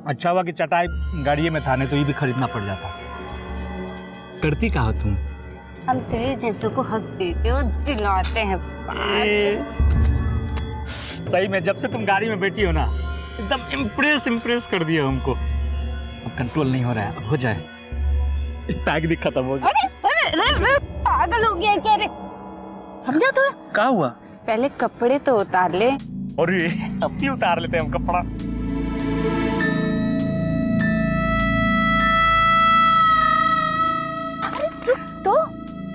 अच्छा हुआ कि चटाई गाड़ी में था, नहीं तो ये भी खरीदना पड़ जाता। करती कहा तुम? हम तेरे जैसों को हक देते हो, दिलाते हैं। सही में जब से तुम गाड़ी में बैठी हो ना, एकदम इम्प्रेस कर दिया हमको। अब कंट्रोल नहीं हो रहा है, अब हो जाए। पैक भी खत्म हो गया। अरे पागल हो गया क्या रे? समझा थोड़ा? क्या हुआ? पहले कपड़े तो उतार ले। और ये अब भी उतार लेते हैं हम कपड़ा। तो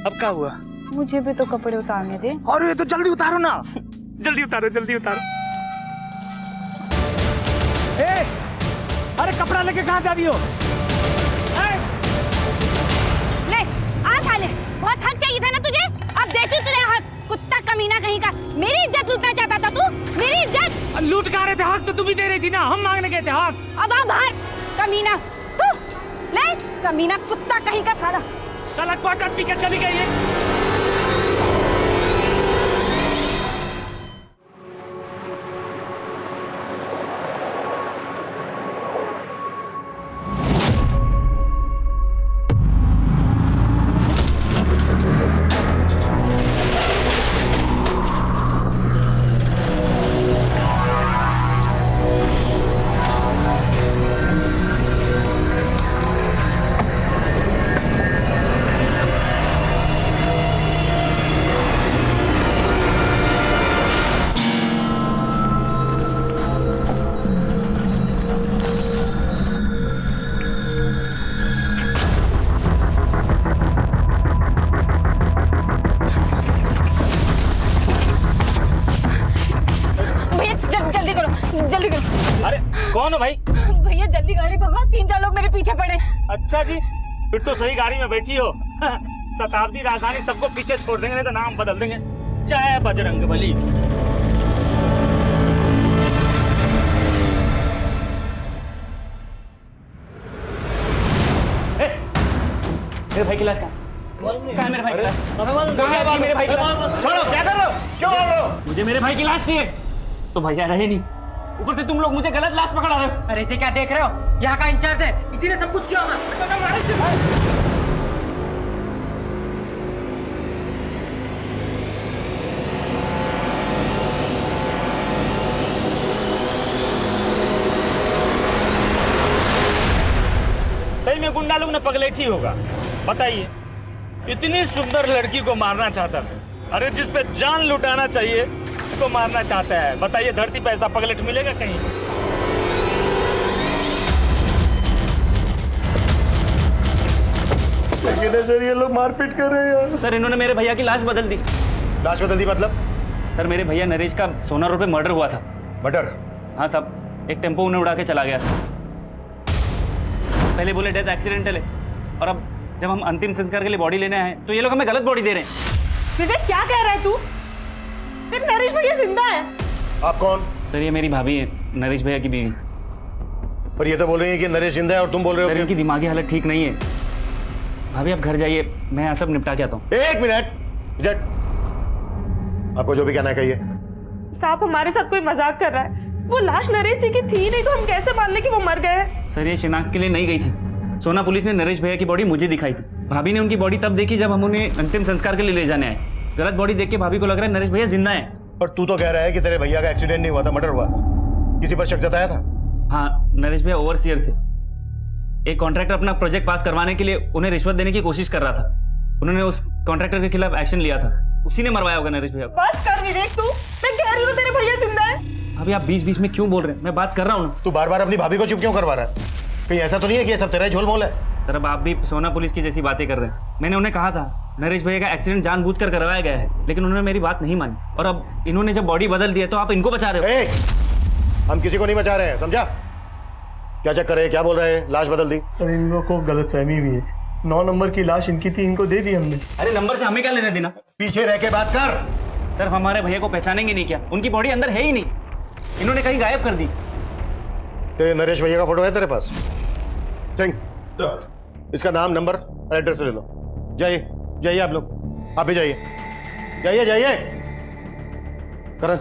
अब क्या हुआ? मुझे भी तो कपड़े उतारने दे। और ये तो जल्दी उतारो ना। जल्दी उतारो, जल्दी उतारो। ए, अरे कपड़ा लेके कहाँ जा रही हो? ले आ साले, बहुत हक चाहिए था ना तुझे। अब देखी तुझे हक, कुत्ता कमीना कहीं का। मेरी इज्जत लूटना चाहता था तू, मेरी इज्जत। लूट का रहे थे हक तो तुम ही दे रही थी ना, हम मांगने गए थे हक। अब आ बाहर कमीना तू। ले कमीना कुत्ता कहीं का साला। साला क्वार्टर पी के चली गई है। जल्दी करो। अरे कौन हो भाई? भैया जल्दी गाड़ी भगा, 3-4 लोग मेरे पीछे पड़े। अच्छा जी, फिर तो सही गाड़ी में बैठी हो। शताब्दी राजधानी सबको पीछे छोड़ देंगे, नहीं तो नाम बदल देंगे। जय बजरंगबली। मेरे भाई की लाश कहाँ है? मेरे भाई की लाश कहाँ है? मेरे भाई की लाश छोड़ो, क्या कर रहे हो? क्यों मार रहे हो? मुझे मेरे भाई की लाश चाहिए। तो भैया रहे नहीं, ऊपर से तुम लोग मुझे गलत लाश पकड़ा रहे हो। अरे इसे क्या देख रहे हो? यहाँ का इंचार्ज है, इसी ने सब कुछ किया होगा। सही में गुंडा लोग ने पगलेठी होगा। बताइए, इतनी सुंदर लड़की को मारना चाहता था। अरे जिस पे जान लुटाना चाहिए उसको मारना चाहता है। बताइए, धरती पे ऐसा पगलेट मिलेगा कहीं? सर ये लोग मारपीट कर रहे हैं। सर इन्होंने मेरे भैया की लाश बदल दी। लाश बदल दी मतलब? सर मेरे भैया नरेश का सोना रोड पे मर्डर हुआ था। मर्डर? हाँ साहब, एक टेम्पो उन्हें उड़ा के चला गया। पहले बोले डेथ एक्सीडेंटल है, और अब जब हम अंतिम संस्कार के लिए बॉडी लेने आए तो ये लोग हमें गलत बॉडी दे रहे हैं। विवेक क्या कह रहा है तू? तेरे नरेश भैया जिंदा है। आप कौन? सर ये मेरी भाभी है, नरेश भैया की बीवी। पर ये तो बोल रही है कि नरेश जिंदा है और तुम बोल रहे हो सर कि... इनकी दिमागी हालत ठीक नहीं है। भाभी आप घर जाइए, मैं यहाँ सब निपटा के आता हूँ। एक मिनट, इधर। आपको जो भी कहना है कहिए। साहब हमारे साथ कोई मजाक कर रहा है। वो लाश नरेश जी की थी नहीं तो हम कैसे मान ले कि वो मर गए हैं? सर ये शिनाख्त के लिए नहीं गई थी। सोना पुलिस ने नरेश भैया की बॉडी मुझे दिखाई थी। भाभी ने उनकी बॉडी तब देखी जब हम उन्हें अंतिम संस्कार के लिए ले जाने आए। गलत बॉडी देख के भाभी को लग रहा है नरेश भैया जिंदा है। पर तू तो कह रहा है कि तेरे भैया का एक्सीडेंट नहीं हुआ था, मर्डर हुआ। किसी पर शक जताया था? हाँ, नरेश भैया ओवरसीयर थे। एक कॉन्ट्रैक्टर अपना प्रोजेक्ट पास करवाने के लिए उन्हें रिश्वत देने की कोशिश कर रहा था। उन्होंने उस कॉन्ट्रैक्टर के खिलाफ एक्शन लिया था, उसी ने मरवाया होगा नरेश भैया को। बस कर विवेक तू, मैं कह रही हूँ तेरे भैया जिंदा है। अभी आप बीच बीच में क्यों बोल रहे हैं? मैं बात कर रहा हूँ। तू बार बार अपनी भाभी को चुप क्यों करवा रहा है? कहीं ऐसा तो नहीं है कि ये सब तेरा ही झोल मोल है? सर अब आप भी सोना पुलिस की जैसी बातें कर रहे हैं। मैंने उन्हें कहा था नरेश भैया का एक्सीडेंट जानबूझकर करवाया गया है, लेकिन उन्होंने मेरी बात नहीं मानी। और अब इन्होंने जब बॉडी बदल दी है तो आप इनको बचा रहे हो। हम किसी को नहीं बचा रहे हैं, समझा? क्या चक्कर है? क्या बोल रहे हैं? लाश बदल दी? सर इन लोगों को गलतफहमी हुई है। 9 नंबर की लाश इनकी थी, इनको दे दी हमने। अरे नंबर से हमें क्या लेना देना? पीछे रह के बात कर। सर हमारे भैया को पहचानेंगे नहीं क्या? उनकी बॉडी अंदर है ही नहीं, इन्होंने कहीं गायब कर दी। तेरे नरेश भैया का फोटो है तेरे पास? सिंह, इसका नाम, नंबर और एड्रेस ले लो। जाइए जाइए, आप लोग आप भी जाइए। जाइए जाइए। करण,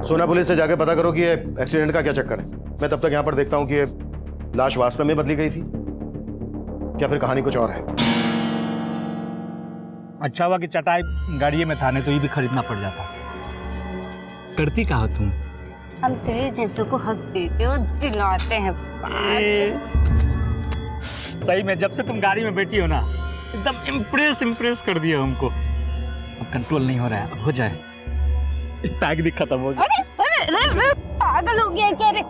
सोना पुलिस से जाके पता करो कि ये एक्सीडेंट का क्या चक्कर है। मैं तब तक यहां पर देखता हूं कि ये लाश वास्तव में बदली गई थी या फिर कहानी कुछ और है। अच्छा हुआ कि चटाई गाड़ी में था, नहीं तो ये भी खरीदना पड़ जाता। करती कहा तुम? हम तेरे जैसों को हक देते और दिलाते हैं। सही में जब से तुम गाड़ी में बैठी हो ना, एकदम इम्प्रेस कर दिया हमको। अब कंट्रोल नहीं हो रहा है, अब हो जाए। पैक भी खत्म हो गया। अरे पागल हो गया क्या रे?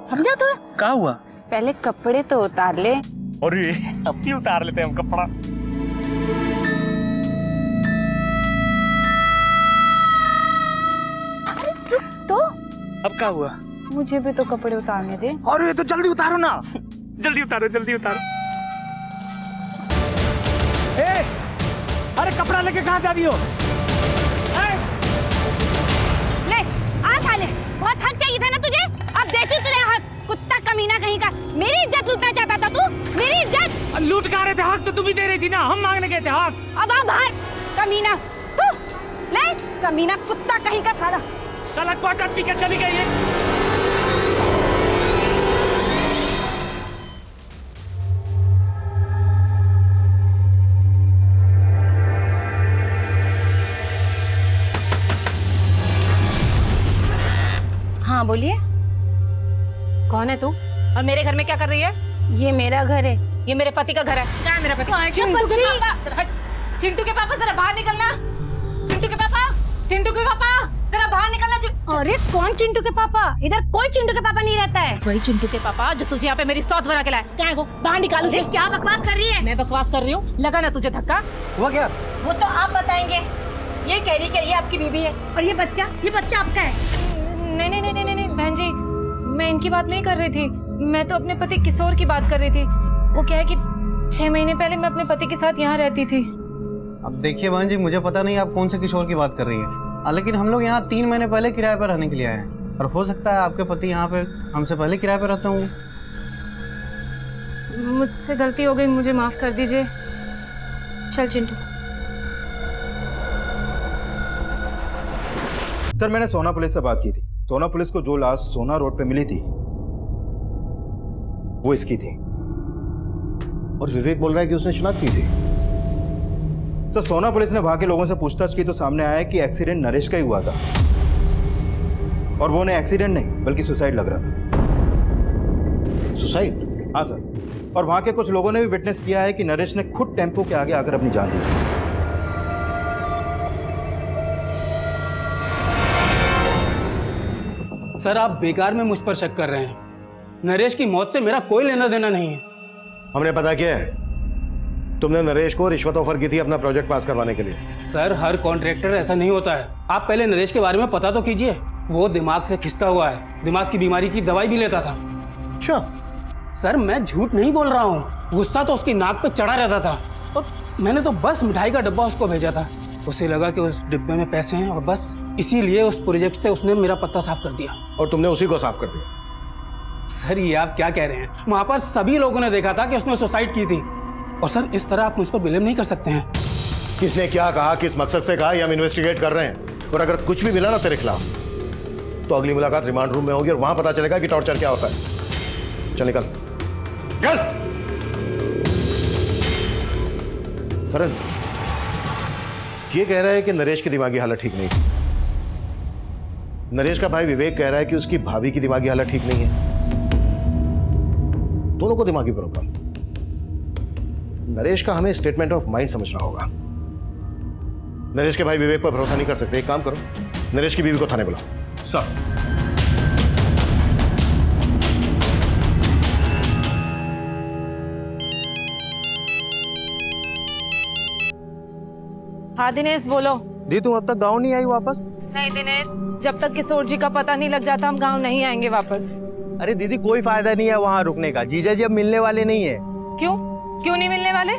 समझा थोड़ा। क्या हुआ? पहले कपड़े तो उतार ले। और अब भी उतार लेते हैं हम कपड़ा। तो अब क्या हुआ? मुझे भी तो कपड़े उतारने दे। और ये तो जल्दी उतारो ना। जल्दी उतारो, जल्दी उतारो। ए, अरे कपड़ा लेके कहाँ जा रही हो? ले आ साले, बहुत हक चाहिए था ना तुझे। अब देखी तुझे हक, कुत्ता कमीना कहीं का। मेरी इज्जत लूटना चाहता था तू, मेरी इज्जत। लूट कहाँ रहे थे? हक तो तुम ही दे रही थी ना, हम मांगने गए थे हक। अब आ बाहर कमीना तू। ले कमीना कुत्ता कहीं का साला। साला क्वार्टर पी के चली गई है। हाँ बोलिए। कौन है तू और मेरे घर में क्या कर रही है? ये मेरा घर है। ये मेरे पति का घर है। कहाँ है मेरा पति? चिंटू के पापा, चिंटू के पापा जरा बाहर निकलना। चिंटू के पापा, चिंटू के पापा जरा बाहर निकलना। अरे कौन चिंटू के पापा? इधर कोई चिंटू के पापा नहीं रहता है। वही चिंटू के पापा जो तुझे यहाँ पे मेरी सौत बना के लाए। क्या है वो? बाहर निकालो उसे। क्या बकवास कर रही है? मैं बकवास कर रही हूँ? लगा ना तुझे धक्का? हुआ क्या? वो तो आप बताएंगे। ये कह रही कि ये आपकी बीवी है और ये बच्चा आपका है। नहीं नहीं नहीं नहीं नहीं बहन जी, मैं इनकी बात नहीं कर रही थी। मैं तो अपने पति किशोर की बात कर रही थी। वो क्या है कि 6 महीने पहले मैं अपने पति के साथ यहाँ रहती थी। अब देखिए बहन जी, मुझे पता नहीं आप कौन से किशोर की बात कर रही हैं, लेकिन हम लोग यहाँ 3 महीने पहले किराए पर रहने के लिए आए हैं और हो सकता है आपके पति यहाँ पे हमसे पहले किराए पर रहते होंगे। मुझसे गलती हो गई, मुझे माफ कर दीजिए। चल चिंटू। सर मैंने सोना पुलिस से बात की थी। सोना पुलिस को जो लाश सोना रोड पे मिली थी वो इसकी थी। और विवेक बोल रहा है कि उसने शिनाख्त की थी। सर सोना पुलिस ने वहां के लोगों से पूछताछ की तो सामने आया कि एक्सीडेंट नरेश का ही हुआ था और वो उन्हें एक्सीडेंट नहीं बल्कि सुसाइड लग रहा था। सुसाइड? हाँ सर, और वहां के कुछ लोगों ने भी विटनेस किया है कि नरेश ने खुद टेम्पो के आगे आकर अपनी जान दी थी। सर आप बेकार में मुझ पर शक कर रहे हैं। नरेश की मौत से मेरा कोई लेना देना नहीं है। हमने पता किया है, तुमने नरेश को रिश्वत ऑफर की थी अपना प्रोजेक्ट पास करवाने के लिए। सर हर कॉन्ट्रैक्टर ऐसा नहीं होता है। आप पहले नरेश के बारे में पता तो कीजिए। वो दिमाग से खिसका हुआ है, दिमाग की बीमारी की दवाई भी लेता था। अच्छा सर मैं झूठ नहीं बोल रहा हूँ, गुस्सा तो उसकी नाक पे चढ़ा रहता था और मैंने तो बस मिठाई का डब्बा उसको भेजा था। उसे लगा कि उस डिब्बे में पैसे हैं और बस इसीलिए उस प्रोजेक्ट से उसने मेरा पत्ता साफ कर दिया। और तुमने उसी को साफ कर दिया? सर ये आप क्या कह रहे हैं? वहां पर सभी लोगों ने देखा था कि उसने सुसाइड की थी और सर इस तरह आप मुझ पर ब्लेम नहीं कर सकते हैं। किसने क्या कहा, किस मकसद से कहा, ये हम इन्वेस्टिगेट कर रहे हैं और अगर कुछ भी मिला ना तेरे खिलाफ तो अगली मुलाकात रिमांड रूम में होगी और वहां पता चलेगा कि टॉर्चर क्या होता है। चल निकल चल। करण ये कह रहा है कि नरेश की दिमागी हालत ठीक नहीं थी। नरेश का भाई विवेक कह रहा है कि उसकी भाभी की दिमागी हालत ठीक नहीं है। दोनों को दिमागी प्रॉब्लम। नरेश का हमें स्टेटमेंट ऑफ माइंड समझना होगा। नरेश के भाई विवेक पर भरोसा नहीं कर सकते। एक काम करो, नरेश की बीवी को थाने बुलाओ। सर हाँ दिनेश बोलो। दी तुम अब तक गाँव नहीं आई वापस? नहीं दिनेश, जब तक किशोर जी का पता नहीं लग जाता हम गाँव नहीं आएंगे वापस। अरे दीदी कोई फायदा नहीं है वहाँ रुकने का, जीजा जी अब मिलने वाले नहीं है। क्यों? क्यों नहीं मिलने वाले?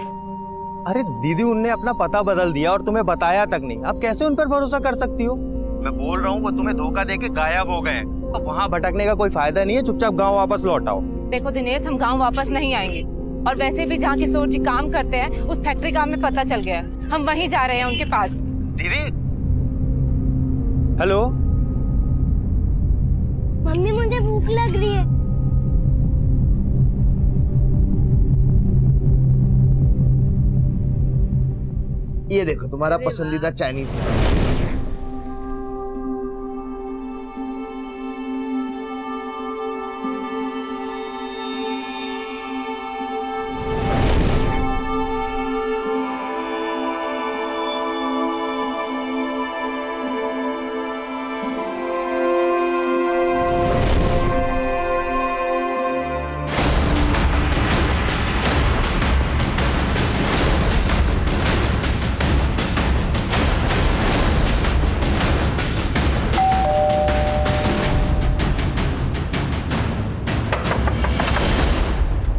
अरे दीदी उनने अपना पता बदल दिया और तुम्हें बताया तक नहीं। अब कैसे उन पर भरोसा कर सकती हो? मैं बोल रहा हूँ वो तुम्हें धोखा देके गायब हो गए। अब वहाँ भटकने का कोई फायदा नहीं है, चुपचाप गाँव वापस लौट आओ। देखो दिनेश, हम गाँव वापस नहीं आएंगे और वैसे भी जहाँ किशोर जी काम करते हैं उस फैक्ट्री का हमें पता चल गया। हम वहीं जा रहे हैं उनके पास। दीदी हेलो मम्मी मुझे मुझे भूख लग रही है। ये देखो तुम्हारा पसंदीदा चाइनीज।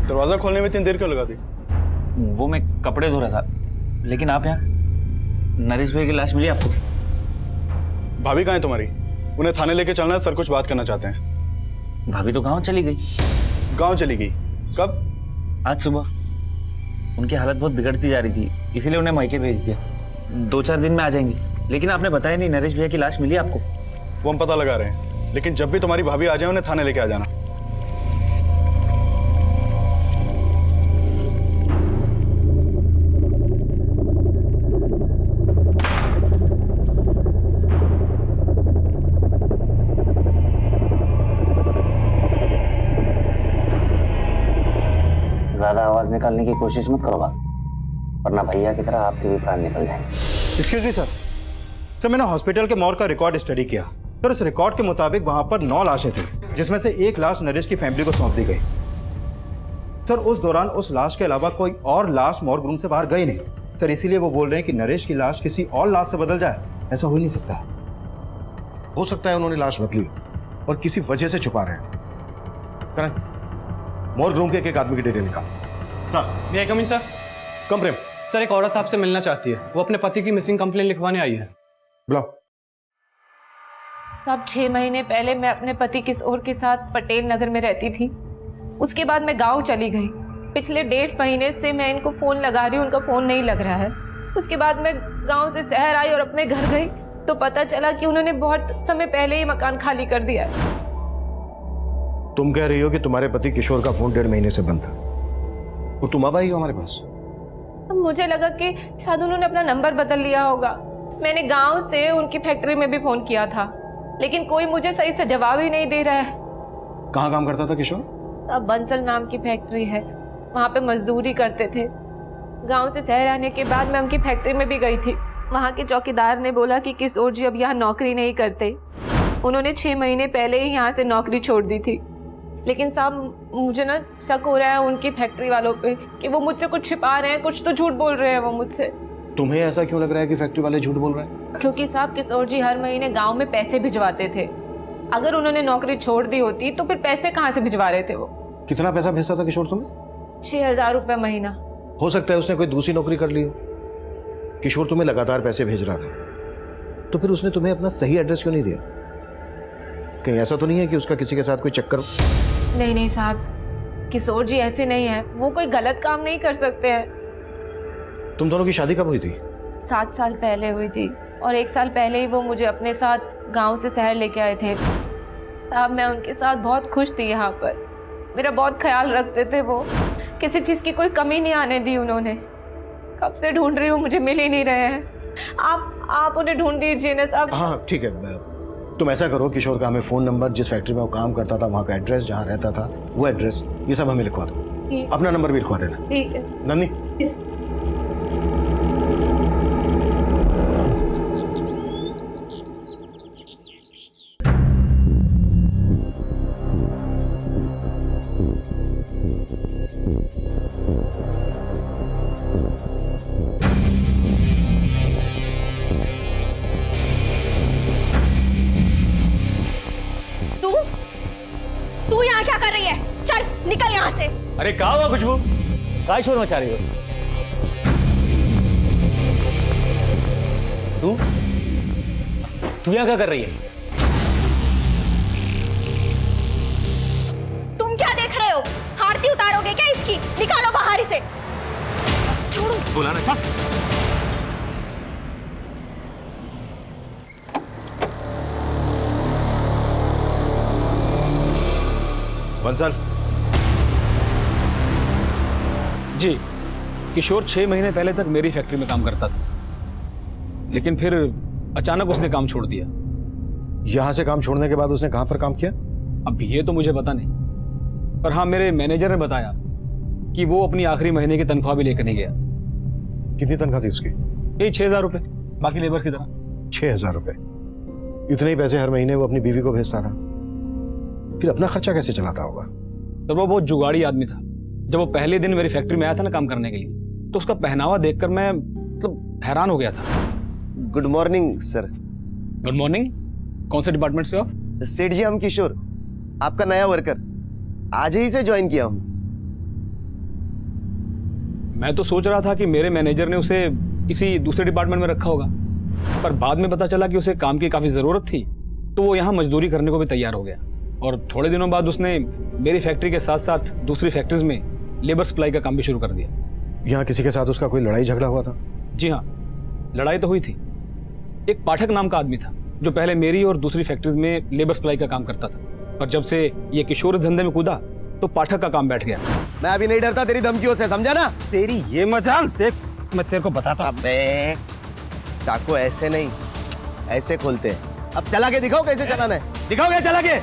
दरवाजा खोलने में इतनी देर क्यों लगा दी? वो मैं कपड़े धो रहा था, लेकिन आप यहाँ? नरेश भाई की लाश मिली आपको? भाभी कहाँ है तुम्हारी? उन्हें थाने लेके चलना है, सर कुछ बात करना चाहते हैं। भाभी तो गांव चली गई। गांव चली गई? कब? आज सुबह। उनकी हालत बहुत बिगड़ती जा रही थी, इसीलिए उन्हें मायके भेज दिया। 2-4 दिन में आ जाएंगी। लेकिन आपने बताया नहीं, नरेश भैया की लाश मिली आपको? वो हम पता लगा रहे हैं, लेकिन जब भी तुम्हारी भाभी आ जाए उन्हें थाने लेके आ जाना। ज्यादा आवाज निकालने की कोशिश मत करो बात, वरना भैया की तरह आपके भी प्राण निकल जाएंगे। Excuse me sir. सर मैंने हॉस्पिटल के मॉर्ग का रिकॉर्ड स्टडी किया। सर उस रिकॉर्ड के मुताबिक वहां पर 9 लाशें थी, जिसमें से 1 लाश नरेश की फैमिली को सौंप दी गई। सर उस दौरान उस लाश के अलावा कोई और लाश मॉर्ग रूम से बाहर गई नहीं। सर इसीलिए वो बोल रहे हैं कि नरेश की लाश किसी और लाश से बदल जाए। ऐसा हो ही नहीं सकता। हो सकता है उन्होंने लाश बदली और किसी वजह से छुपा रहे हैं। करें मॉर्ग रूम के एक आदमी की डिटेल निकाल। सर ये कमी सर। कम प्रेम। सर एक औरत आपसे मिलना चाहती है, वो अपने पति की मिसिंग कंप्लेंट लिखवाने आई है। बुलाओ। तब 6 महीने पहले मैं अपने पति किशोर के साथ पटेल नगर में रहती थी। उसके बाद मैं गांव चली गई। पिछले 1.5 महीने से मैं इनको फ़ोन लगा रही हूँ, उनका फ़ोन नहीं लग रहा है। उसके बाद मैं गांव से शहर आई और अपने घर गई तो पता चला कि उन्होंने बहुत समय पहले ही मकान खाली कर दिया है। तुम कह रही हो कि तुम्हारे पति किशोर का फोन 1.5 महीने से बंद था और तुम अब आई हो हमारे पास? मुझे लगा कि शायद उन्होंने अपना नंबर बदल लिया होगा। मैंने गांव से उनकी फैक्ट्री में भी फोन किया था, लेकिन कोई मुझे सही से जवाब ही नहीं दे रहा है। कहाँ काम करता था किशोर? अब बंसल नाम की फैक्ट्री है, वहाँ पे मजदूरी करते थे। गांव से शहर आने के बाद मैं उनकी फैक्ट्री में भी गई थी। वहाँ के चौकीदार ने बोला कि किशोर जी अब यहाँ नौकरी नहीं करते। उन्होंने 6 महीने पहले ही यहाँ से नौकरी छोड़ दी थी। लेकिन साहब मुझे ना शक हो रहा है उनकी फैक्ट्री वालों पे कि वो मुझसे कुछ छिपा रहे हैं, कुछ तो झूठ बोल रहे हैं वो मुझसे। तुम्हें ऐसा क्यों लग रहा है कि फैक्ट्री वाले झूठ बोल रहे हैं? क्योंकि साहब किशोर जी हर महीने गांव में पैसे भिजवाते थे। अगर उन्होंने नौकरी छोड़ दी होती तो फिर पैसे कहाँ से भिजवा रहे थे वो? कितना पैसा भेजता था किशोर तुम्हें? 6,000 रुपये महीना। हो सकता है उसने कोई दूसरी नौकरी कर ली हो। किशोर तुम्हें लगातार पैसे भेज रहा था, तो फिर उसने तुम्हें अपना सही एड्रेस क्यों नहीं दिया? कहीं ऐसा तो नहीं है कि उसका किसी के साथ कोई चक्कर हो? नहीं नहीं साहब, किशोर जी ऐसे नहीं है, वो कोई गलत काम नहीं कर सकते हैं। तुम दोनों की शादी कब हुई थी? 7 साल पहले हुई थी और 1 साल पहले ही वो मुझे अपने साथ गांव से शहर लेके आए थे। तब मैं उनके साथ बहुत खुश थी। यहाँ पर मेरा बहुत ख्याल रखते थे वो, किसी चीज़ की कोई कमी नहीं आने दी उन्होंने। कब से ढूंढ रही हूँ, मुझे मिल ही नहीं रहे हैं। आप उन्हें ढूंढ दीजिए ना साहब। हाँ ठीक है, तुम ऐसा करो, किशोर का हमें फ़ोन नंबर, जिस फैक्ट्री में वो काम करता था वहाँ का एड्रेस, जहाँ रहता था वो एड्रेस, ये सब हमें लिखवा दो। अपना नंबर भी लिखवा देना। ठीक है नंदी। तू यहाँ क्या कर रही है? चल निकल यहाँ से। अरे क्या हुआ खुशबू? काय शोर मचा रही हो? तू यहाँ क्या कर रही है? तुम क्या देख रहे हो? आरती उतारोगे क्या इसकी? निकालो बाहर इसे। छोड़ो। बुलाना था। बंसल, जी, किशोर 6 महीने पहले तक मेरी फैक्ट्री में काम करता था, लेकिन फिर अचानक उसने काम छोड़ दिया। यहां से काम छोड़ने के बाद उसने कहां पर काम किया? अब ये तो मुझे पता नहीं, पर हाँ मेरे मैनेजर ने बताया कि वो अपनी आखिरी महीने की तनख्वाह भी लेकर नहीं गया। कितनी तनख्वाह थी उसकी? यही 6,000 रुपये, बाकी लेबर की तरह। 6,000 रुपए? इतने ही पैसे हर महीने वो अपनी बीवी को भेजता था, फिर अपना खर्चा कैसे चलाता होगा? तो वो बहुत जुगाड़ी आदमी था। जब वो पहले दिन मेरी फैक्ट्री में आया था ना काम करने के लिए, तो उसका पहनावा देखकर मैं मतलब हैरान हो गया था। Good morning sir. Good morning. कौन से डिपार्टमेंट से हो आप? सेठ जी, हम किशोर, आपका नया वर्कर, आज ही से ज्वाइन किया हूं। मैं तो सोच रहा था कि मेरे मैनेजर ने उसे किसी दूसरे डिपार्टमेंट में रखा होगा, पर बाद में पता चला कि उसे काम की काफी जरूरत थी, तो वो यहाँ मजदूरी करने को भी तैयार हो गया। और थोड़े दिनों बाद उसने मेरी फैक्ट्री के साथ साथ दूसरी फैक्ट्रीज में लेबर सप्लाई का काम भी शुरू कर दिया। यहाँ किसी के साथ उसका कोई लड़ाई झगड़ा हुआ था? जी हाँ, लड़ाई तो हुई थी। एक पाठक नाम का आदमी था जो पहले मेरी और दूसरी फैक्ट्रीज में लेबर सप्लाई का काम करता था, पर जब से ये किशोर इस धंधे में कूदा तो पाठक का काम बैठ गया। मैं अभी नहीं डरता तेरी धमकियों से, समझा ना? तेरी ये मजाल देख, मैं तेरे को बताता। अबे चाकू ऐसे नहीं, ऐसे खोलते हैं। अब चला के दिखाओ कैसे चलाना है, दिखाओगे चला के?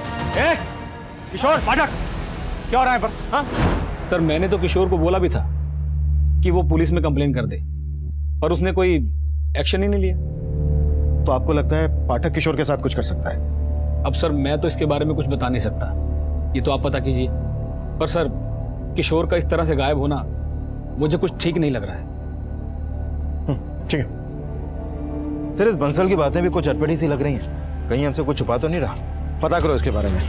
किशोर, पाठक, क्या हो रहा है पर? हाँ? सर, मैंने तो किशोर को बोला भी था कि वो पुलिस में कंप्लेन कर दे, पर उसने कोई एक्शन ही नहीं लिया। तो आपको लगता है पाठक किशोर के साथ कुछ कर सकता है? अब सर, मैं तो इसके बारे में कुछ बता नहीं सकता, ये तो आप पता कीजिए। पर सर, किशोर का इस तरह से गायब होना मुझे कुछ ठीक नहीं लग रहा है। ठीक है सर, इस बंसल की बातें भी कुछ अटपटी सी लग रही हैं। कहीं हमसे कुछ छुपा तो नहीं रहा? पता करो इसके बारे में,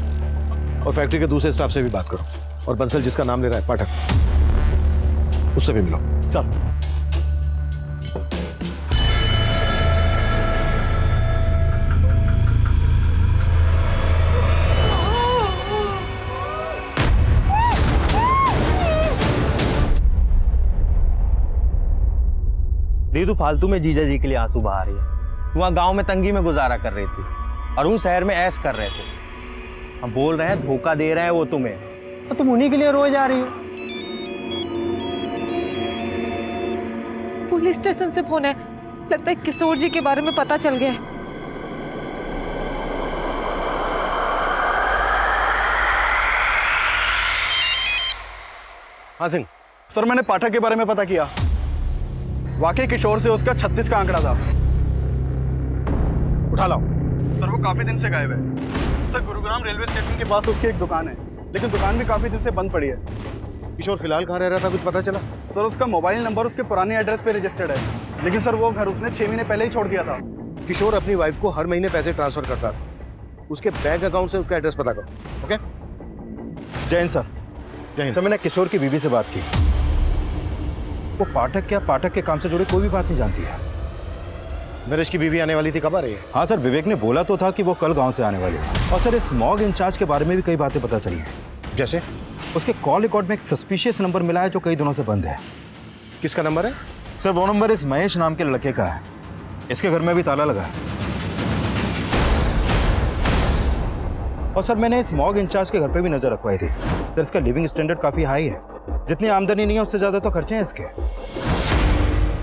और फैक्ट्री के दूसरे स्टाफ से भी बात करो, और बंसल जिसका नाम ले रहा है पाठक, उससे भी मिलो। सर, दीदू फालतू में जीजा जी के लिए आंसू बहा रही है। वहाँ गांव में तंगी में गुजारा कर रही थी और वो शहर में ऐश कर रहे थे। हम बोल रहे हैं धोखा दे रहे हैं वो तुम्हें, और तुम उन्हीं के लिए रोए जा रही हो। पुलिस स्टेशन से फोन है, लगता है किशोर जी के बारे में पता चल गया है। हाँ सिंह। सर, मैंने पाठक के बारे में पता किया। वाकई किशोर से उसका 36 का आंकड़ा था। उठा लाओ। सर, वो काफी दिन से गायब है। सर, गुरुग्राम रेलवे स्टेशन के पास उसकी एक दुकान है, लेकिन दुकान भी काफी दिन से बंद पड़ी है। किशोर फिलहाल कहाँ रह रहा था, कुछ पता चला? सर, उसका मोबाइल नंबर उसके पुराने एड्रेस पे रजिस्टर्ड है, लेकिन सर वो घर उसने 6 महीने पहले ही छोड़ दिया था। किशोर अपनी वाइफ को हर महीने पैसे ट्रांसफर करता था। उसके बैंक अकाउंट से उसका एड्रेस पता करो। ओके? जय हिंद सर। जय हिंद। सर, मैंने किशोर की बीवी से बात की। वो पाठक क्या पाठक के काम से जुड़े कोई भी बात नहीं जानती है। नरेश की बीवी आने वाली थी, कब आ रही है? हाँ सर, विवेक ने बोला तो था कि वो कल गांव से आने वाली है। और सर, इस मॉग इंचार्ज के बारे में भी कई बातें पता चली हैं। जैसे? उसके कॉल रिकॉर्ड में एक सस्पिशियस नंबर मिला है जो कई दिनों से बंद है। किसका नंबर है? सर, वो नंबर इस महेश नाम के लड़के का है। इसके घर में भी ताला लगा है। और सर, मैंने इस मॉग इंचार्ज के घर पे भी नजर रखवाई थी। सर, इसका लिविंग स्टैंडर्ड काफी हाई है। जितनी आमदनी नहीं है उससे ज्यादा तो खर्चे हैं इसके।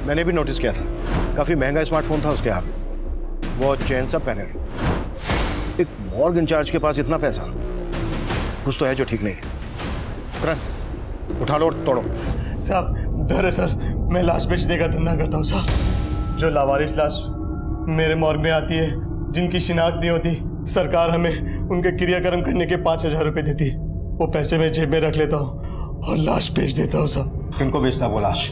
मैंने भी नोटिस किया था, काफी महंगा स्मार्टफोन था उसके हाथ में, वॉच, चेन सब पहने थे। एक मॉर्ग इंचार्ज के पास इतना पैसा, कुछ तो है जो ठीक नहीं है। करण, उठा लो और तोड़ो। साहब, दरअसल मैं लाश बेचने का धंधा करता हूँ साहब। जो लावारिस लाश मेरे मॉर्ग में आती है, जिनकी शिनाख्त नहीं होती, सरकार हमें उनके क्रियाक्रम करने के 5,000 रुपये देती है। वो पैसे मैं जेब में रख लेता हूँ और लाश बेच देता हूँ साहब। किनको बेचता वो लाश?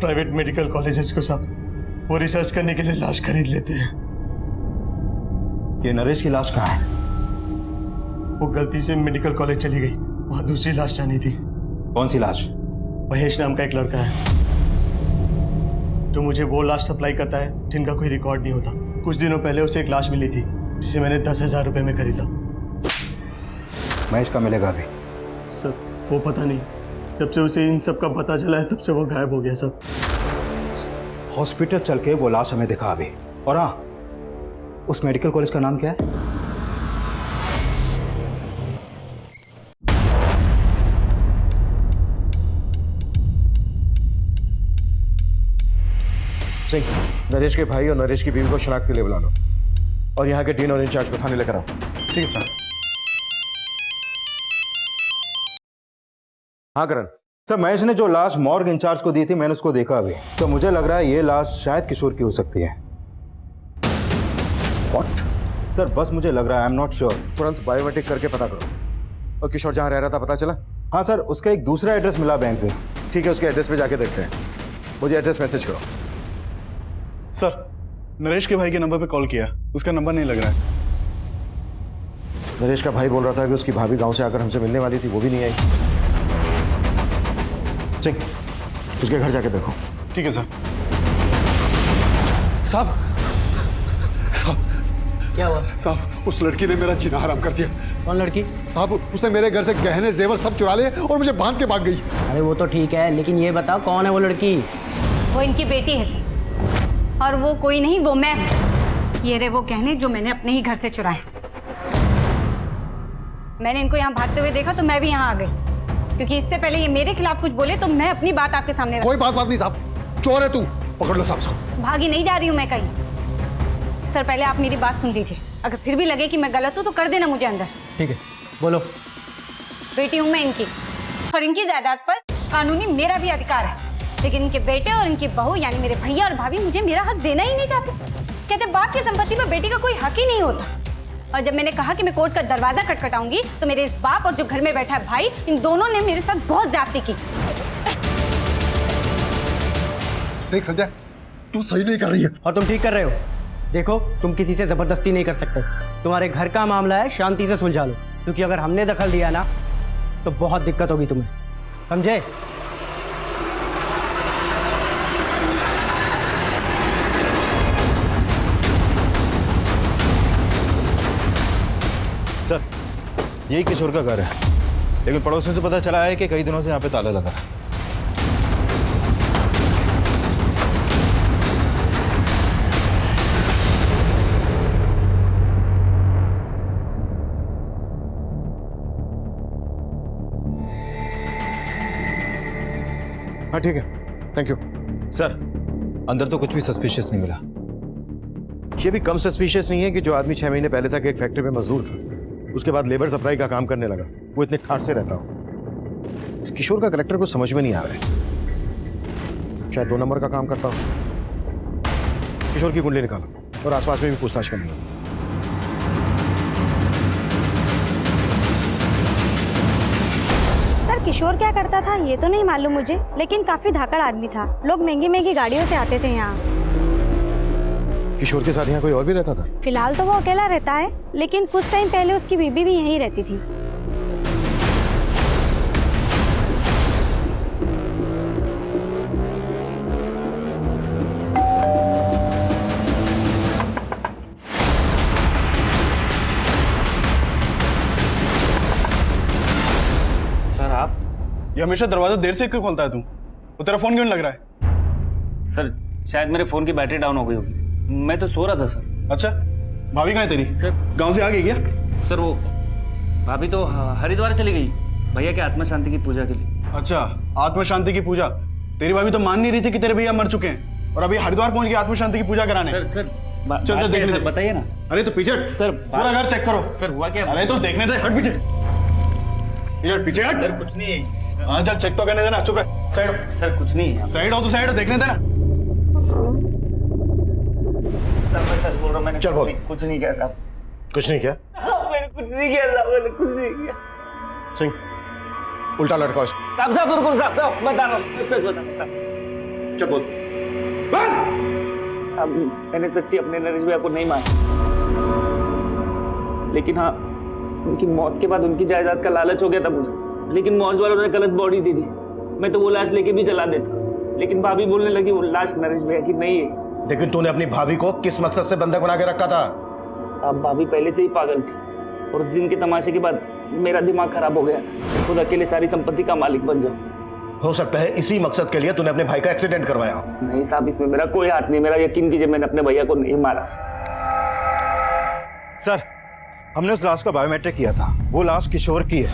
प्राइवेट मेडिकल कॉलेजेस को साहब। वो रिसर्च करने के लिए लाश खरीद लेते हैं। ये नरेश की लाश कहाँ है? वो गलती से मेडिकल कॉलेज चली गई, वहाँ दूसरी लाश जानी थी। कौन सी लाश? महेश नाम का एक लड़का है जो मुझे वो लाश सप्लाई करता है जिनका कोई रिकॉर्ड नहीं होता। कुछ दिनों पहले उसे एक लाश मिली थी जिसे मैंने 10,000 रुपये में खरीदा। महेश का मिलेगा अभी? सर, वो पता नहीं, जब से उसे इन सब का पता चला है तब से वो गायब हो गया सब। हॉस्पिटल चल के वो लाश हमें दिखा अभी। और हाँ, उस मेडिकल कॉलेज का नाम क्या है? सिंह, नरेश के भाई और नरेश की बीवी को शनाख्त के लिए बुला लो और यहाँ के डीन और इंचार्ज को थाने लेकर आओ। ठीक है सर। हाँ करण। सर महेश ने जो लाश मॉर्ग इंचार्ज को दी थी मैंने उसको देखा अभी, तो मुझे लग रहा है ये लाश शायद किशोर की हो सकती है। What? सर बस मुझे लग रहा है, आई एम नॉट श्योर। तुरंत बायोमेट्रिक करके पता करो। और किशोर जहाँ रह रहा था पता चला? हाँ सर, उसका एक दूसरा एड्रेस मिला बैंक से। ठीक है, उसके एड्रेस पे जाके देखते हैं। मुझे एड्रेस मैसेज करो। सर नरेश के भाई के नंबर पे कॉल किया, उसका नंबर नहीं लग रहा है। नरेश का भाई बोल रहा था कि उसकी भाभी गांव से आकर हमसे मिलने वाली थी, वो भी नहीं आई। सिंह, उसके घर जाके देखो। ठीक है सर। साहब क्या हुआ? साहब उस लड़की ने मेरा जीना हराम कर दिया। कौन लड़की? साहब उसने मेरे घर से गहने जेवर सब चुरा लिए और मुझे बांध के भाग गई। अरे वो तो ठीक है, लेकिन ये बताओ कौन है वो लड़की? वो इनकी बेटी है सर, और वो कोई नहीं, वो मैं हूं। ये रहे वो गहने जो मैंने अपने ही घर से चुराए। मैंने इनको यहाँ भागते हुए देखा तो मैं भी यहाँ आ गई, क्योंकि इससे पहले ये मेरे खिलाफ कुछ बोले तो मैं अपनी बात आपके सामने कोई बात नहीं साहब, चोर है तू, पकड़ लो साहब इसको। भागी नहीं जा रही हूँ मैं कहीं। सर पहले आप मेरी बात सुन लीजिए, अगर फिर भी लगे कि मैं गलत हूँ तो कर देना मुझे अंदर। ठीक है, बोलो। बेटी हूँ मैं इनकी, और इनकी जायदाद पर कानूनी मेरा भी अधिकार है, लेकिन इनके बेटे और इनकी बहू यानी मेरे भैया और भाभी मुझे मेरा हक देना ही नहीं चाहते। कहते बाप की संपत्ति में बेटी का कोई हक ही नहीं होता। और जब मैंने कहा कि मैं कोर्ट का दरवाजा खटखटाऊंगी तो मेरे इस बाप और जो घर में बैठा है भाई, इन दोनों ने मेरे साथ बहुत ज्यादती की। देख संध्या, तू सही नहीं कर रही है। और तुम ठीक कर रहे हो। देखो, तुम किसी से जबरदस्ती नहीं कर सकते। तुम्हारे घर का मामला है, शांति से सुलझा लो, क्योंकि अगर हमने दखल दिया ना तो बहुत दिक्कत होगी तुम्हें, समझे? सर यही किशोर का घर है, लेकिन पड़ोसियों से पता चला है कि कई दिनों से यहाँ पे ताला लगा है। हाँ ठीक है, थैंक यू। सर अंदर तो कुछ भी सस्पिशियस नहीं मिला। ये भी कम सस्पिशियस नहीं है कि जो आदमी 6 महीने पहले तक एक फैक्ट्री में मजदूर था, उसके बाद लेबर सप्लाई का काम करने लगा, वो इतने ठाठ से रहता हो। इस किशोर का करेक्टर को समझ में नहीं आ रहा है। शायद 2 नंबर का काम करता हो। किशोर की कुंडली निकालो और आसपास में भी पूछताछ करनी है। सर किशोर क्या करता था ये तो नहीं मालूम मुझे, लेकिन काफी धाकड़ आदमी था। लोग महंगी महंगी गाड़ियों से आते थे यहाँ। किशोर के साथ यहाँ कोई और भी रहता था? फिलहाल तो वो अकेला रहता है, लेकिन कुछ टाइम पहले उसकी बीबी भी यहीं रहती थी। सर आप? ये हमेशा दरवाजा देर से क्यों खोलता है तू? वो तेरा फोन क्यों नहीं लग रहा है? सर शायद मेरे फोन की बैटरी डाउन हो गई होगी, मैं तो सो रहा था सर। अच्छा, भाभी कहाँ है तेरी? सर गांव से आ गई क्या? सर वो भाभी तो हरिद्वार चली गई भैया के आत्मा शांति की पूजा के लिए। अच्छा, आत्मा शांति की पूजा। तेरी भाभी तो मान नहीं रही थी कि तेरे भैया मर चुके हैं, और अभी हरिद्वार पहुंच गई आत्मा शांति की पूजा कराने। सर चल देखने दे। बताइए ना। अरे तो पीछे हट। सर पूरा घर चेक करो। सर हुआ क्या? अरे तो देखने दे, हट पीछे। पीछे हट। सर कुछ नहीं है। हाँ चल चेक तो करने देना, चुप रह। साइड हो। सर कुछ नहीं है। साइड हो तो साइड हो, देखने देना। मैंने चल बोल। कुछ नहीं किया साहब। कुछ नहीं किया? मैंने कुछ नहीं किया साहब, मैंने कुछ नहीं किया। सिंह, उल्टा लटकाओ इसको। साहब रुको साहब, बता रहा हूँ, सच बता साहब। चल बोल। अब मैंने सच्ची अपने नरेश भैया को नहीं मारा, लेकिन हाँ उनकी मौत के बाद उनकी जायदाद का लालच हो गया था मुझे। लेकिन मौज वालों ने गलत बॉडी दे दी, मैं तो वो लाश लेके भी चला देता, लेकिन भाभी बोलने लगी वो लाश नरेश भैया की नहीं है। लेकिन तूने अपनी भाभी को किस मकसद से बंधक बना के रखा था? अब भाभी पहले से ही पागल थी, और उस दिन के तमाशे के बाद मेरा दिमाग खराब हो गया, खुद अकेले सारी संपत्ति का मालिक बन जाऊं। हो सकता है इसी मकसद के लिए तूने अपने भाई का एक्सीडेंट करवाया। नहीं साहब, इसमें मेरा कोई हाथ नहीं, मेरा यकीन कीजिए, मैंने अपने भैया को नहीं मारा। सर हमने उस लाश का बायोमेट्रिक किया था, वो लाश किशोर की है,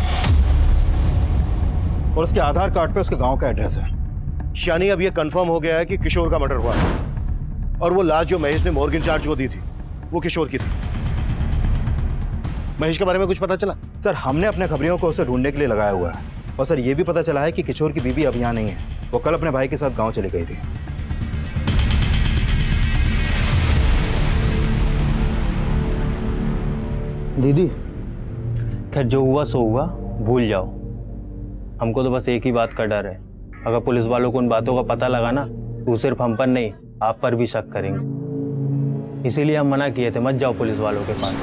और उसके आधार कार्ड पे उसके गांव का एड्रेस है। यानी अब ये कंफर्म हो गया है कि किशोर का मर्डर हुआ है। और वो लाश जो महेश ने मॉर्ग इंचार्ज को दी थी वो किशोर की थी। महेश के बारे में कुछ पता चला? सर हमने अपने खबरियों को उसे ढूंढने के लिए लगाया हुआ है और सर ये भी पता चला है कि किशोर की बीवी अब यहाँ नहीं है, वो कल अपने भाई के साथ गांव चली गई थी। दीदी खैर जो हुआ सो हुआ, भूल जाओ। हमको तो बस एक ही बात का डर है, अगर पुलिस वालों को उन बातों का पता लगा ना तो सिर्फ हम पर नहीं आप पर भी शक करेंगे। इसीलिए हम मना किए थे मत जाओ पुलिस वालों के पास।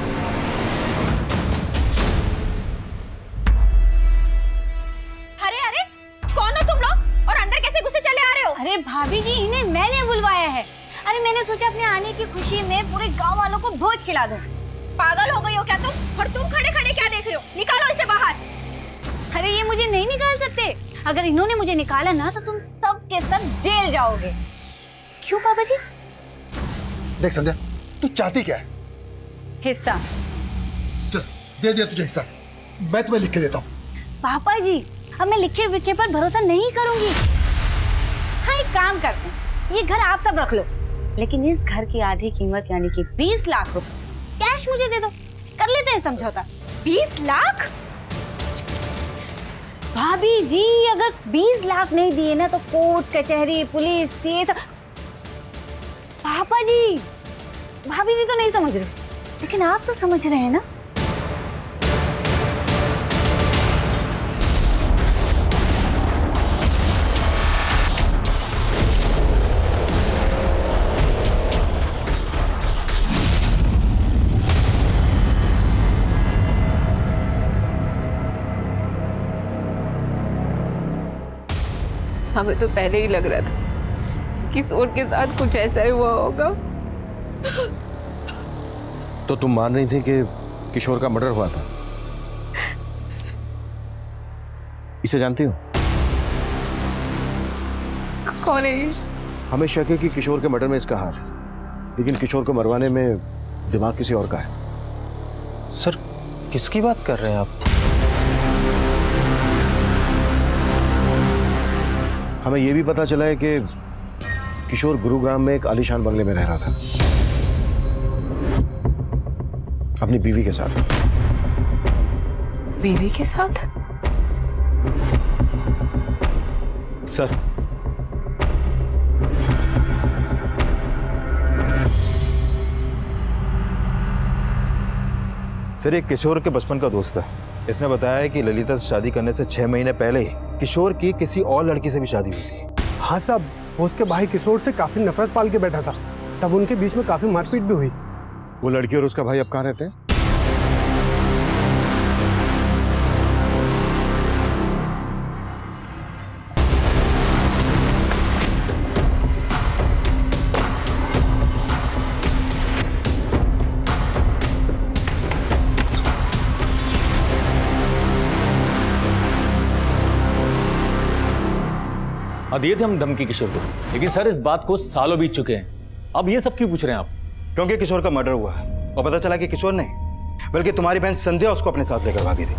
अरे अरे कौन हो तुम लोग और अंदर कैसे घुसे चले आ रहे हो? अरे भाभी जी इन्हें मैंने बुलवाया है। अरे मैंने सोचा अपने आने की खुशी में पूरे गांव वालों को भोज खिला दूं। पागल हो गई हो क्या तुम? और तुम खड़े खड़े क्या देख रहे हो? निकालो इसे बाहर। अरे ये मुझे नहीं निकाल सकते, अगर इन्होंने मुझे निकाला ना तो तुम सब के सब जेल जाओगे। क्यों पापा जी? देख संध्या, तू चाहती क्या है? हिस्सा। चल दे दिया तुझे हिस्सा, मैं तुम्हें लिख के देता हूँ। पापा जी अब मैं लिखे विखे पर भरोसा नहीं करूंगी। हाँ एक काम करते हैं, ये घर आप सब रख लो, लेकिन इस घर की आधी कीमत यानी कि 20 लाख रुपए कैश मुझे दे दो, कर लेते हैं समझौता। 20 लाख? भाभी जी अगर 20 लाख नहीं दिए ना तो कोर्ट कचहरी पुलिस ये सब। पापा जी भाभी जी तो नहीं समझ रहे, लेकिन आप तो समझ रहे हैं ना। हमें तो पहले ही लग रहा था कि किशोर के साथ कुछ ऐसा ही हुआ होगा। तो तुम मान रही थी कि किशोर का मर्डर हुआ था? इसे जानती हो? कौन है ये? हमें शक है कि किशोर के मर्डर में इसका हाथ है, लेकिन किशोर को मरवाने में दिमाग किसी और का है। सर किसकी बात कर रहे हैं आप? हमें यह भी पता चला है कि किशोर गुरुग्राम में एक आलीशान बंगले में रह रहा था अपनी बीवी के साथ। बीवी के साथ? सर सर एक किशोर के बचपन का दोस्त है, इसने बताया है कि ललिता से शादी करने से 6 महीने पहले ही किशोर की किसी और लड़की से भी शादी हुई थी। हाँ साहब, वो उसके भाई किशोर से काफी नफरत पाल के बैठा था, तब उनके बीच में काफी मारपीट भी हुई। वो लड़की और उसका भाई अब कहाँ रहते हैं? दिए थे हम धमकी किशोर को, लेकिन सर इस बात को सालों बीत चुके हैं, अब ये सब क्यों पूछ रहे हैं आप? क्योंकि किशोर का मर्डर हुआ है और पता चला कि किशोर नहीं बल्कि तुम्हारी बहन संध्या उसको अपने साथ लेकर भागी थी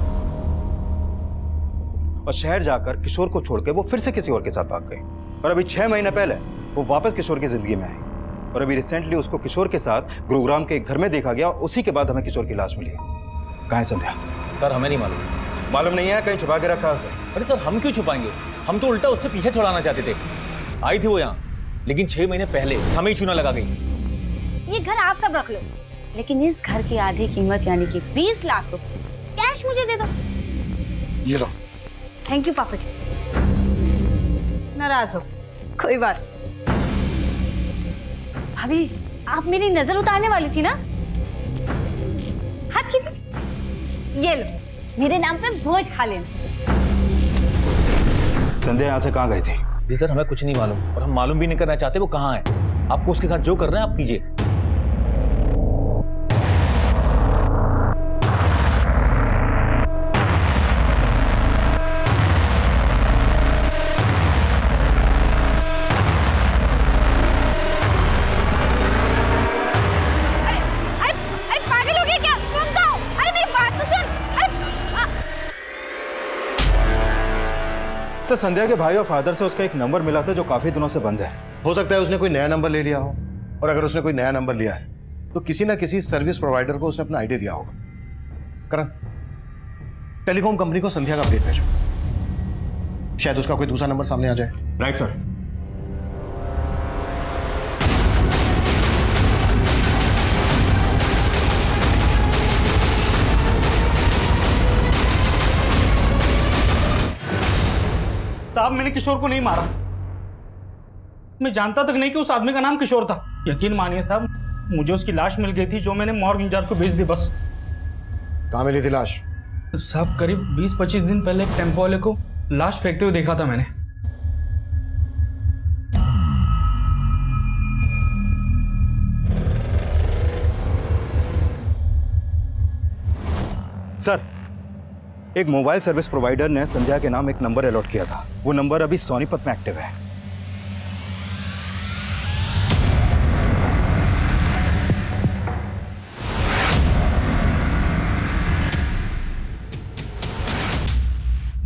और शहर जाकर किशोर को छोड़ के वो फिर से किसी और के साथ भाग गई और अभी 6 महीने पहले वो वापस किशोर की जिंदगी में आई और अभी रिसेंटली उसको किशोर के साथ गुरुग्राम के एक घर में देखा गया। उसी के बाद हमें किशोर की लाश मिली। कहाँ है संध्या? सर हमें नहीं मालूम। मालूम नहीं है? कहीं छुपा के रखा उसे? अरे सर हम क्यों छुपाएंगे, हम तो उल्टा उससे पीछे छुड़ाना चाहते थे। आई थी वो यहाँ, लेकिन 6 महीने पहले हमें ही चूना लगा गई। ये घर आप सब रख लो, लेकिन इस घर की आधी कीमत यानी कि 20 लाख रुपए कैश मुझे दे दो। ये लो। थैंक यू पापा जी। नाराज हो? कोई बात। भाभी आप मेरी नजर उतारने वाली थी ना? हाथ कीजिए, ये लो मेरे नाम पे भोज खा लेना। संध्या यहाँ से कहाँ गई थी? जी सर हमें कुछ नहीं मालूम और हम मालूम भी नहीं करना चाहते वो कहाँ है। आपको उसके साथ जो करना है आप कीजिए। संध्या के भाई और फादर से उसका एक नंबर मिला था जो काफी दिनों से बंद है। हो सकता है उसने कोई नया नंबर ले लिया हो और अगर उसने कोई नया नंबर लिया है तो किसी ना किसी सर्विस प्रोवाइडर को उसने अपना आईडी दिया होगा। करण, टेलीकॉम कंपनी को संध्या का अपडेट भेजो, शायद उसका कोई दूसरा नंबर सामने आ जाए। Right sir. साहब मैंने किशोर को नहीं मारा, मैं जानता तक नहीं कि उस आदमी का नाम किशोर था। यकीन मानिए साहब, मुझे उसकी लाश मिल गई थी जो मैंने मॉर्ग इंचार्ज को भेज दी बस। कहाँ मिली थी लाश? साहब करीब 20-25 दिन पहले एक टेम्पो वाले को लाश फेंकते हुए देखा था मैंने। सर, एक मोबाइल सर्विस प्रोवाइडर ने संध्या के नाम एक नंबर अलॉट किया था। वो नंबर अभी सोनीपत में एक्टिव है।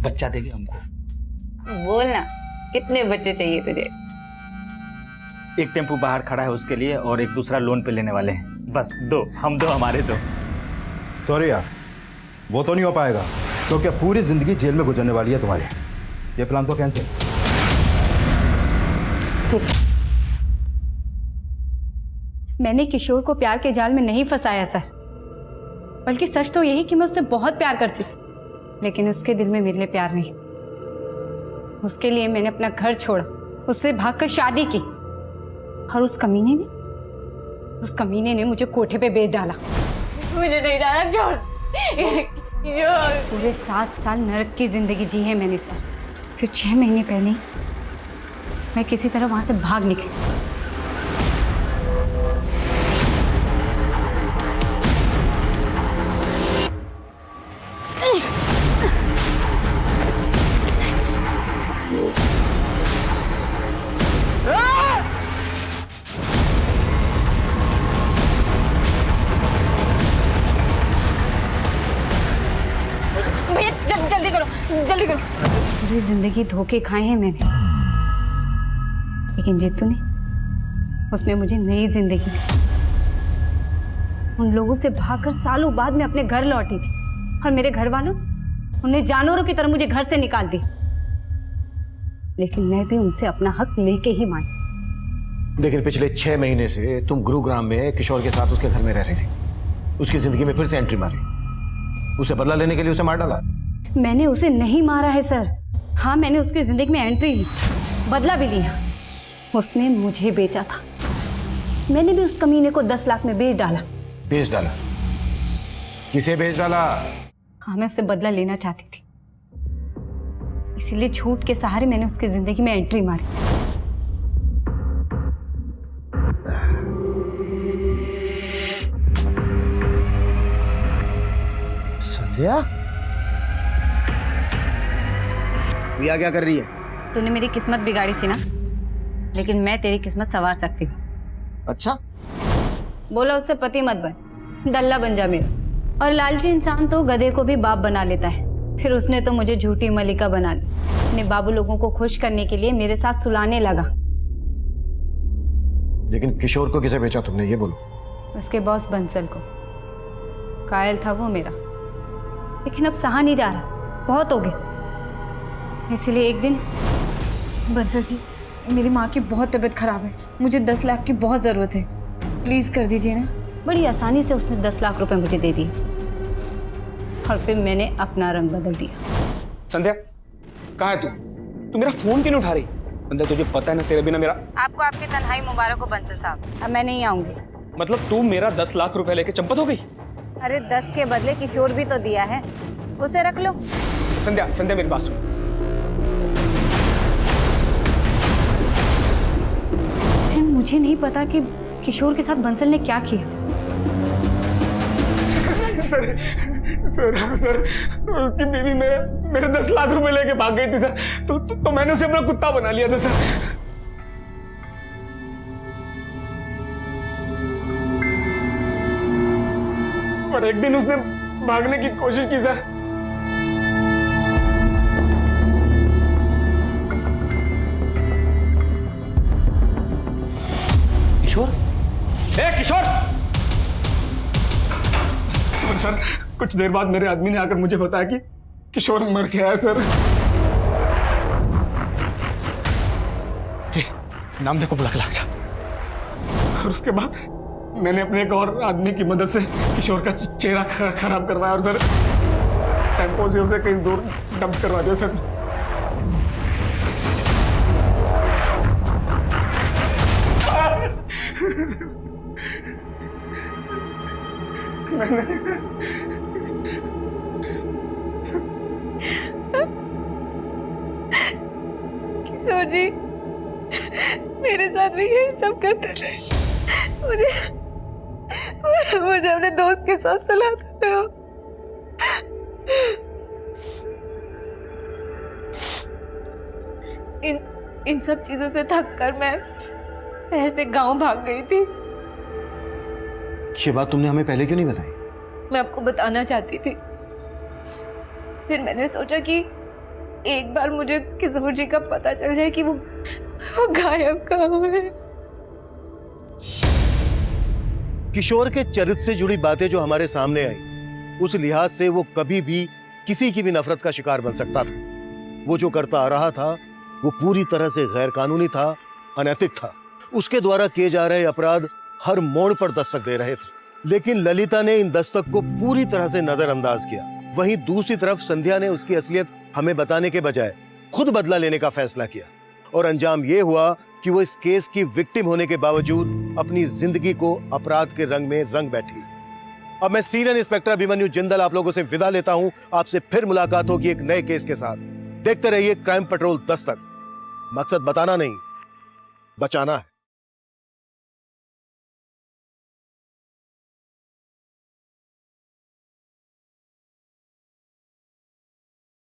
बच्चा देगी हमको। बोल ना, कितने बच्चे चाहिए तुझे? एक टेम्पू बाहर खड़ा है उसके लिए और एक दूसरा लोन पे लेने वाले हैं। बस दो, हम दो, हमारे दो। सॉरी यार, वो तो नहीं हो पाएगा क्योंकि अब पूरी जिंदगी जेल में गुजरने वाली है तुम्हारी। ये प्लान तो कैंसिल। मैंने किशोर को प्यार के जाल में नहीं फंसाया सर, बल्कि सच तो यही कि मैं उससे बहुत प्यार करती थी, लेकिन उसके दिल में मेरे लिए प्यार नहीं। उसके लिए मैंने अपना घर छोड़ा, उससे भागकर शादी की, और उस कमीने ने मुझे कोठे पे बेच डाला। मुझे नहीं डाला, छोड़। पूरे 7 साल नरक की जिंदगी जी है मैंने सर। फिर 6 महीने पहले मैं किसी तरह वहां से भाग निकली। जल्दी करो। पूरी जिंदगी धोखे खाए हैं मैंने, लेकिन जीतू ने, उसने मुझे नई जिंदगी दी। उन लोगों से भागकर सालों बाद मैं अपने घर लौटी थी, और मेरे घर वालों उन्हें जानवरों की तरह मुझे घर से निकाल दिया। लेकिन मैं भी उनसे अपना हक लेके ही मानी। लेकिन पिछले 6 महीने से तुम गुरुग्राम में किशोर के साथ उसके घर में रह रही थी, उसकी जिंदगी में फिर से एंट्री मारी, उसे बदला लेने के लिए उसे मार डाला। मैंने उसे नहीं मारा है सर। हाँ, मैंने उसकी जिंदगी में एंट्री ली, बदला भी लिया। उसने मुझे बेचा था, मैंने भी उस कमीने को 10 लाख में बेच डाला। बेच डाला? किसे बेच डाला? हाँ, मैं उससे बदला लेना चाहती थी, इसीलिए झूठ के सहारे मैंने उसकी जिंदगी में एंट्री मारी। संध्या, भैया क्या कर रही है? तूने मेरी किस्मत बिगाड़ी थी ना, लेकिन मैं तेरी किस्मत संवार सकती हूँ। अच्छा? बोला उससे पति मत बन, दल्ला बन जा मेरा। और लालची इंसान तो गधे को भी बाप बना लेता है। फिर उसने तो मुझे झूठी मलिका बना ली। अपने बाबू लोगों को खुश करने के लिए मेरे साथ सुलाने लगा। लेकिन किशोर को किसे बेचा तुमने, ये बोलो। उसके बॉस बंसल को। कायल था वो मेरा, लेकिन अब सहा नहीं जा रहा, बहुत हो गया। इसलिए एक दिन, बंसल जी, मेरी माँ की बहुत तबीयत खराब है, मुझे 10 लाख की बहुत ज़रूरत है, प्लीज़ कर दीजिए ना। बड़ी आसानी से उसने 10 लाख रुपए मुझे दे दिए, और फिर मैंने अपना रंग बदल दिया। संध्या, कहाँ है तू? तू मेरा फोन क्यों नहीं उठा रही? संध्या, तुझे पता है ना तेरे बिना मेरा। आपको आपकी तन्हाई मुबारक हो बंसल साहब, अब मैं नहीं आऊंगी। मतलब तू मेरा 10 लाख रुपए लेके चंपत हो गई? अरे 10 के बदले किशोर भी तो दिया है, उसे रख लो। संध्या, संध्या मेरी बात सुन। मुझे नहीं पता कि किशोर के साथ बंसल ने क्या किया। सर, उसकी बीवी मेरे 10 लाख रुपए लेके भाग गई थी सर, तो मैंने उसे अपना कुत्ता बना लिया था सर। और एक दिन उसने भागने की कोशिश की सर। किशोर? किशोर! सर कुछ देर बाद मेरे आदमी ने आकर मुझे बताया कि किशोर मर गया है सर। नाम देखो बुला के ला जा। और उसके बाद मैंने अपने एक और आदमी की मदद से किशोर का चेहरा खराब करवाया और सर टेम्पो से उसे कहीं दूर डंप करवा दिया सर। किशोर जी मेरे साथ भी यही सब करते थे। मुझे अपने दोस्त के साथ चलाते थे। इन सब चीजों से थक कर मैं शहर से गांव भाग गई थी। ये बात तुमने हमें पहले क्यों नहीं बताई? मैं आपको बताना चाहती थी, फिर मैंने सोचा कि एक बार मुझे किशोर जी का पता चल जाए कि वो गायब कहाँ है। किशोर के चरित्र से जुड़ी बातें जो हमारे सामने आई, उस लिहाज से वो कभी भी किसी की भी नफरत का शिकार बन सकता था। वो जो करता आ रहा था वो पूरी तरह से गैर कानूनी था, अनैतिक था। उसके द्वारा किए जा रहे अपराध हर मोड़ पर दस्तक दे रहे थे, लेकिन ललिता ने इन दस्तक को पूरी तरह से नजरअंदाज किया। वहीं दूसरी तरफ संध्या ने उसकी असलियत हमें बताने के बजाय खुद बदला लेने का फैसला किया और अंजाम यह हुआ कि वो इस केस की विक्टिम होने के बावजूद अपनी जिंदगी को अपराध के रंग में रंग बैठी। अब मैं सीनियर इंस्पेक्टर अभिमन्यु जिंदल आप लोगों से विदा लेता हूं। आपसे फिर मुलाकात होगी एक नए केस के साथ। देखते रहिए क्राइम पेट्रोल दस्तक। मकसद बताना नहीं, बचाना है।